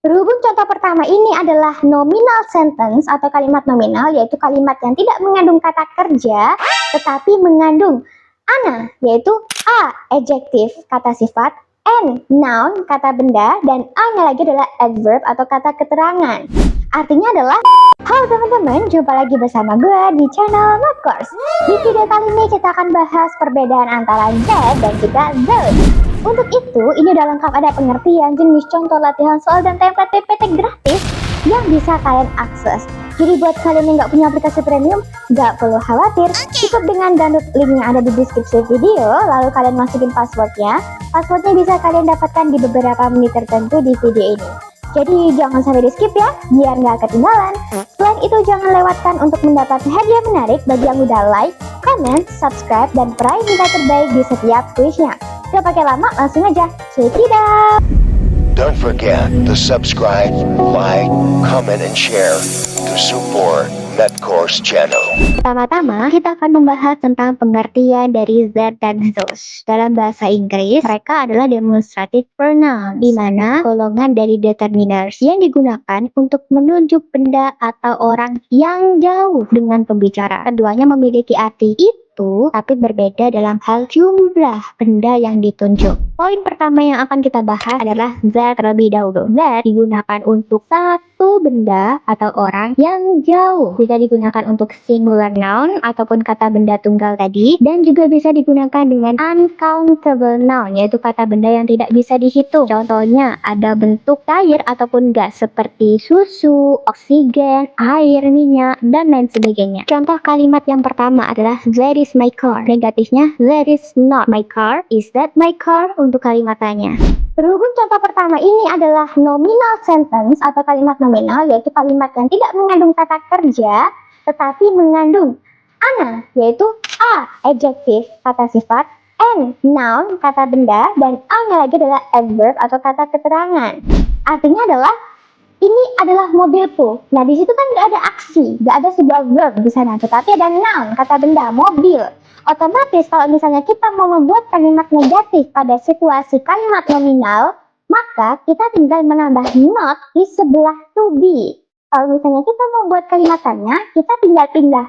Berhubung contoh pertama ini adalah nominal sentence atau kalimat nominal, yaitu kalimat yang tidak mengandung kata kerja, tetapi mengandung ana, yaitu a, adjektif, kata sifat, n, noun, kata benda, dan a-nya lagi adalah adverb atau kata keterangan. Artinya adalah, halo teman-teman, jumpa lagi bersama gue di channel Math Course. Di video kali ini kita akan bahas perbedaan antara that dan juga those. Untuk itu, ini udah lengkap, ada pengertian, jenis, contoh, latihan soal, dan template PPT gratis yang bisa kalian akses. Jadi buat kalian yang nggak punya aplikasi premium, nggak perlu khawatir. Cukup dengan download link yang ada di deskripsi video, lalu kalian masukin passwordnya. Passwordnya bisa kalian dapatkan di beberapa menit tertentu di video ini. Jadi jangan sampai di skip ya, biar nggak ketinggalan. Selain itu jangan lewatkan untuk mendapat hadiah menarik bagi yang udah like, comment, subscribe, dan peraih nilai terbaik di setiap quiznya. Gak pakai lama, langsung aja check it out. Don't forget to subscribe, like, comment, and share to support Math Course channel. Pertama-tama, kita akan membahas tentang pengertian dari that dan those. Dalam bahasa Inggris, mereka adalah demonstrative pronouns, di mana golongan dari determiners yang digunakan untuk menunjuk benda atau orang yang jauh dengan pembicara. Keduanya memiliki arti itu, tapi berbeda dalam hal jumlah benda yang ditunjuk. Poin pertama yang akan kita bahas adalah that terlebih dahulu. That digunakan untuk satu benda atau orang yang jauh. Bisa digunakan untuk singular noun ataupun kata benda tunggal tadi, dan juga bisa digunakan dengan uncountable noun, yaitu kata benda yang tidak bisa dihitung. Contohnya ada bentuk cair ataupun gas seperti susu, oksigen, air, minyak, dan lain sebagainya. Contoh kalimat yang pertama adalah that is my car. Negatifnya that is not my car. Is that my car? Untuk kalimat tanya. Berhubung contoh pertama ini adalah nominal sentence atau kalimat nominal, yaitu kalimat yang tidak mengandung kata kerja, tetapi mengandung ana, yaitu a, adjektif, kata sifat, n, noun, kata benda, dan a-nya lagi adalah adverb atau kata keterangan. Artinya adalah, ini adalah mobilku. Nah, di situ kan nggak ada aksi, nggak ada sebuah verb di sana, tetapi ada noun, kata benda, mobil. Otomatis kalau misalnya kita mau membuat kalimat negatif pada situasi kalimat nominal, maka kita tinggal menambah not di sebelah to be. Kalau misalnya kita mau buat kalimatannya, kita tinggal pindah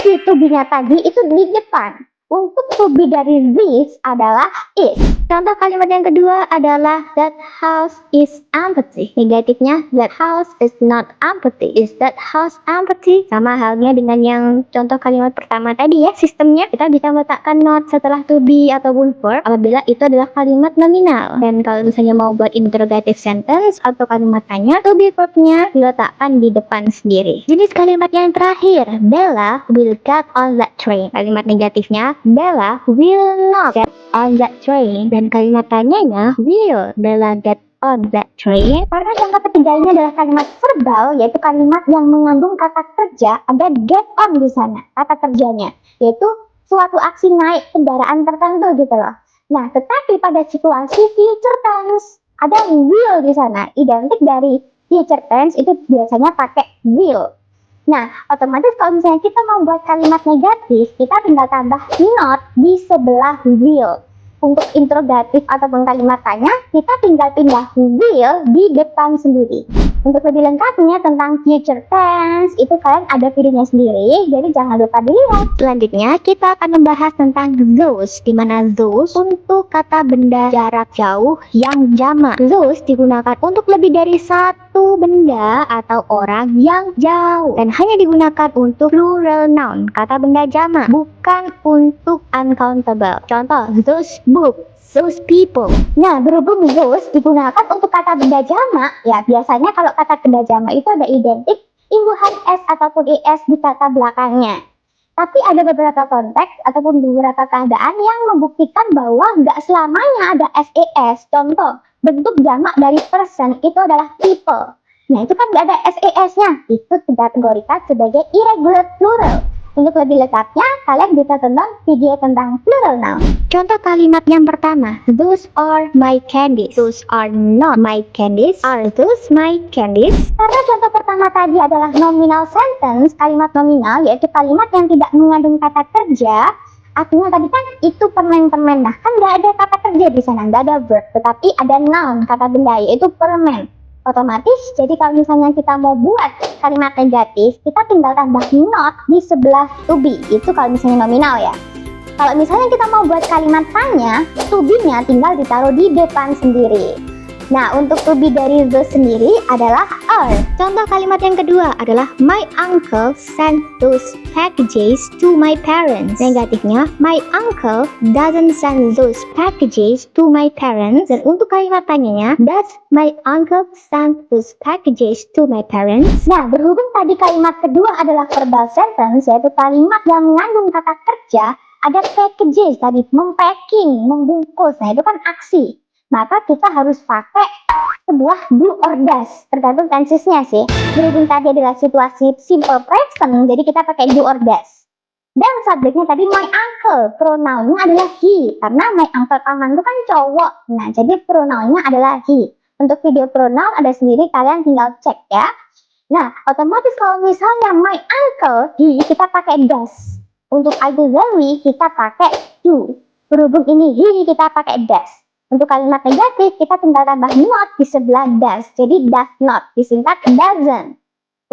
si to be-nya tadi itu di depan. Untuk to be dari this adalah is. Contoh kalimat yang kedua adalah that house is empty. Negatifnya that house is not empty. Is that house empty? Sama halnya dengan yang contoh kalimat pertama tadi ya, sistemnya kita bisa meletakkan not setelah to be ataupun verb apabila itu adalah kalimat nominal. Dan kalau misalnya mau buat interrogative sentence atau kalimat tanya, to be verbnya diletakkan di depan sendiri. Jenis kalimat yang terakhir, Bella will get on that train. Kalimat negatifnya Bella will not get on that train, dan kalimat tanyanya will Bella get on that train. Karena contoh ketiga ini adalah kalimat verbal, yaitu kalimat yang mengandung kata kerja, ada get on di sana kata kerjanya, yaitu suatu aksi naik kendaraan tertentu gitu loh. Nah, tetapi pada situasi future tense ada will di sana, identik dari future tense itu biasanya pakai will. Nah, otomatis kalau misalnya kita mau buat kalimat negatif, kita tinggal tambah not di sebelah will. Untuk interrogatif ataupun kalimat tanya, kita tinggal pindah will di depan sendiri. Untuk lebih lengkapnya tentang future tense, itu kalian ada videonya sendiri, jadi jangan lupa dilihat. Selanjutnya, kita akan membahas tentang those, di mana those untuk kata benda jarak jauh yang jamak. Those digunakan untuk lebih dari satu benda atau orang yang jauh, dan hanya digunakan untuk plural noun, kata benda jamak, bukan untuk uncountable. Contoh, those books, those people. Nah, berhubung those digunakan untuk kata benda jamak, ya biasanya kalau kata benda jamak itu ada identik imbuhan s ataupun es di kata belakangnya. Tapi ada beberapa konteks ataupun beberapa keadaan yang membuktikan bahwa nggak selamanya ada ses. Contoh, bentuk jamak dari person itu adalah people. Nah, itu kan nggak ada ses-nya. Itu dikategorikan sebagai irregular plural. Untuk lebih lengkapnya, kalian bisa tonton video tentang plural noun. Contoh kalimat yang pertama, those are my candies. Those are not my candies. Are those my candies? Karena contoh pertama tadi adalah nominal sentence, kalimat nominal, yaitu kalimat yang tidak mengandung kata kerja. Artinya tadi kan itu permen-permen, nah kan nggak ada kata kerja di sana, nggak ada verb, tetapi ada noun, kata benda, yaitu permen. Otomatis, jadi kalau misalnya kita mau buat kalimat negatif, kita tinggal tambah not di sebelah to be. Itu kalau misalnya nominal ya. Kalau misalnya kita mau buat kalimat tanya, to be-nya tinggal ditaruh di depan sendiri. Nah, untuk to be dari those sendiri adalah are. Contoh kalimat yang kedua adalah my uncle sent those packages to my parents. Negatifnya, my uncle doesn't send those packages to my parents. Dan untuk kalimat tanyanya, does my uncle send those packages to my parents? Nah, berhubung tadi kalimat kedua adalah verbal sentence, yaitu kalimat yang mengandung kata kerja, ada packages tadi, mempacking, membungkus. Nah, itu kan aksi. Maka kita harus pakai sebuah do or does, tergantung tensesnya sih. Berhubung tadi adalah situasi simple present, jadi kita pakai do or does. Dan subjeknya tadi my uncle, pronounnya adalah he, karena my uncle paman itu kan cowok. Nah, jadi pronounnya adalah he. Untuk video pronoun ada sendiri, kalian tinggal cek ya. Nah, otomatis kalau misalnya my uncle, he, kita pakai does. Untuk auxiliary kita pakai do. Berhubung ini he, kita pakai does. Untuk kalimat negatif, kita tinggal tambah not di sebelah does. Jadi does not, disingkat doesn't.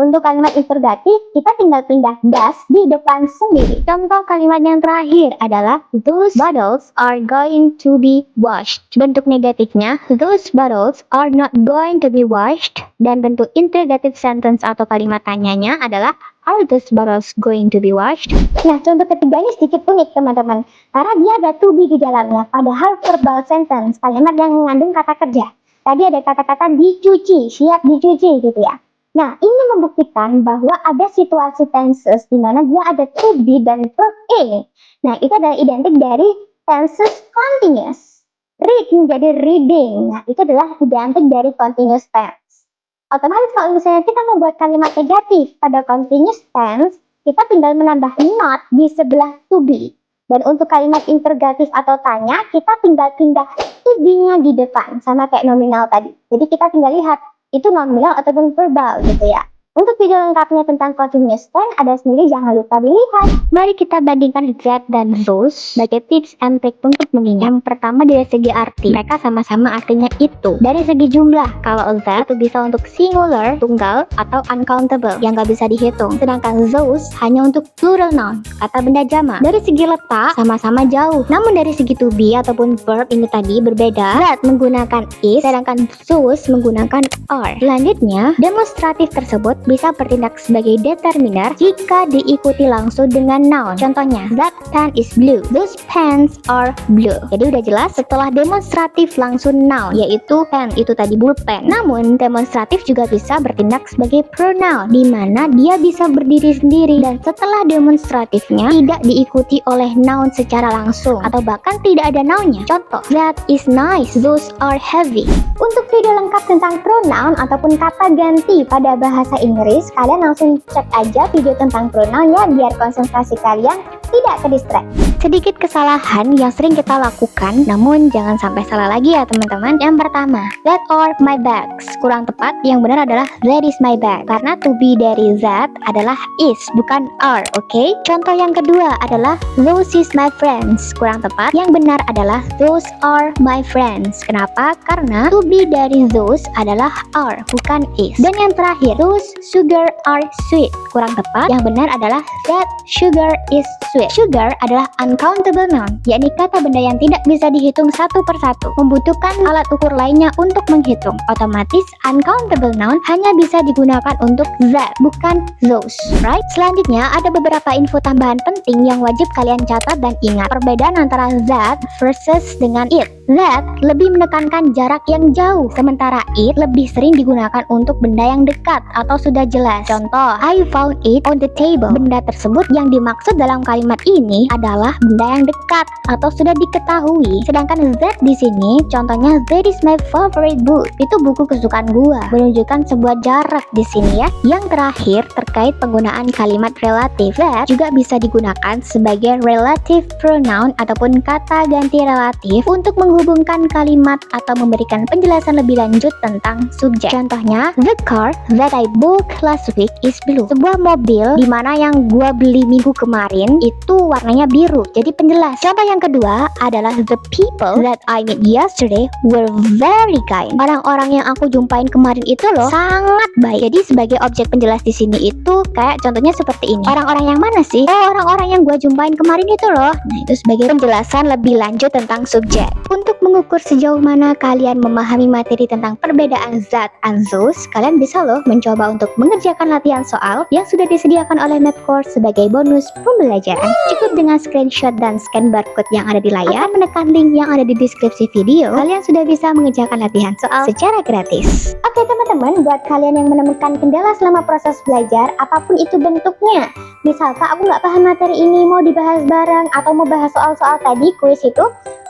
Untuk kalimat interrogatif, kita tinggal pindah does di depan sendiri. Contoh kalimat yang terakhir adalah those bottles are going to be washed. Bentuk negatifnya, those bottles are not going to be washed. Dan bentuk interrogative sentence atau kalimat tanyanya adalah are those bottles going to be washed? Nah, contoh ketiga ini sedikit unik teman-teman. Karena dia ada to be di dalamnya. Padahal verbal sentence, kalimat yang mengandung kata kerja. Tadi ada kata-kata dicuci, siap dicuci gitu ya. Nah, ini membuktikan bahwa ada situasi tenses di mana dia ada to be dan verb a. Nah, itu adalah identik dari tenses continuous. Read menjadi reading. Nah, itu adalah identik dari continuous tense. Otomatis kalau misalnya kita membuat kalimat negatif pada continuous tense, kita tinggal menambah not di sebelah to be. Dan untuk kalimat interrogatif atau tanya, kita tinggal pindah to be-nya di depan, sama kayak nominal tadi. Jadi kita tinggal lihat, itu nominal ataupun verbal gitu ya. Untuk video lengkapnya tentang continuous tense ada sendiri, jangan lupa dilihat. Mari kita bandingkan that dan those sebagai tips and trick untuk mengingat. Yang pertama dari segi arti, mereka sama-sama artinya itu. Dari segi jumlah, kalau that itu bisa untuk singular, tunggal, atau uncountable yang gak bisa dihitung. Sedangkan those hanya untuk plural noun, kata benda jamak. Dari segi letak, sama-sama jauh. Namun dari segi to be ataupun verb ini tadi berbeda. That menggunakan is, sedangkan those menggunakan are. Selanjutnya, demonstratif tersebut bisa bertindak sebagai determiner jika diikuti langsung dengan noun. Contohnya, that pen is blue. Those pens are blue. Jadi udah jelas setelah demonstratif langsung noun, yaitu pen itu tadi pulpen. Namun demonstratif juga bisa bertindak sebagai pronoun, di mana dia bisa berdiri sendiri dan setelah demonstratifnya tidak diikuti oleh noun secara langsung atau bahkan tidak ada nounnya. Contoh, that is nice. Those are heavy. Untuk video lengkap tentang pronoun ataupun kata ganti pada bahasa Inggris, kalian langsung cek aja video tentang pronoun ya, biar konsentrasi kalian tidak ke-distract. Sedikit kesalahan yang sering kita lakukan, namun jangan sampai salah lagi ya teman-teman. Yang pertama, that are my bags. Kurang tepat, yang benar adalah that is my bag. Karena to be dari that adalah is, bukan are, oke? Contoh yang kedua adalah those is my friends. Kurang tepat, yang benar adalah those are my friends. Kenapa? Karena to be dari those adalah are, bukan is. Dan yang terakhir, those sugar are sweet. Kurang tepat, yang benar adalah that sugar is sweet. Sugar adalah uncountable noun, yakni kata benda yang tidak bisa dihitung satu persatu, membutuhkan alat ukur lainnya untuk menghitung. Otomatis uncountable noun hanya bisa digunakan untuk that, bukan those, right? Selanjutnya ada beberapa info tambahan penting yang wajib kalian catat dan ingat. Perbedaan antara that versus dengan it. That lebih menekankan jarak yang jauh, sementara it lebih sering digunakan untuk benda yang dekat atau sudah jelas. Contoh, I found it on the table. Benda tersebut yang dimaksud dalam kalimat ini adalah benda yang dekat atau sudah diketahui. Sedangkan that di sini, contohnya that is my favorite book. Itu buku kesukaan gua, menunjukkan sebuah jarak di sini ya. Yang terakhir terkait penggunaan kalimat relatif, that juga bisa digunakan sebagai relative pronoun ataupun kata ganti relatif untuk menggunakan menghubungkan kalimat atau memberikan penjelasan lebih lanjut tentang subjek. Contohnya, the car that I booked last week is blue. Sebuah mobil di mana yang gua beli minggu kemarin itu warnanya biru. Jadi penjelas. Contoh yang kedua adalah the people that I met yesterday were very kind. Orang-orang yang aku jumpain kemarin itu loh sangat baik. Jadi sebagai objek penjelas di sini itu kayak contohnya seperti ini. Orang-orang yang mana sih? Oh, orang-orang yang gua jumpain kemarin itu loh. Nah, itu sebagai penjelasan lebih lanjut tentang subjek. Untuk mengukur sejauh mana kalian memahami materi tentang perbedaan that and those, kalian bisa loh mencoba untuk mengerjakan latihan soal yang sudah disediakan oleh Math Course sebagai bonus pembelajaran. Cukup dengan screenshot dan scan barcode yang ada di layar, atau menekan link yang ada di deskripsi video, kalian sudah bisa mengerjakan latihan soal secara gratis. Oke teman-teman, buat kalian yang menemukan kendala selama proses belajar, apapun itu bentuknya, misal Kak, aku nggak paham materi ini, mau dibahas bareng, atau mau bahas soal-soal tadi, kuis itu,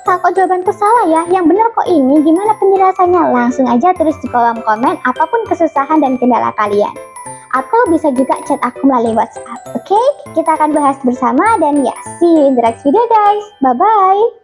Kak, kok jawabanku salah ya? Yang benar kok ini, gimana penjelasannya? Langsung aja tulis di kolom komen apapun kesusahan dan kendala kalian. Atau bisa juga chat aku melalui WhatsApp, oke? Kita akan bahas bersama dan ya, see you in the next video guys. Bye-bye!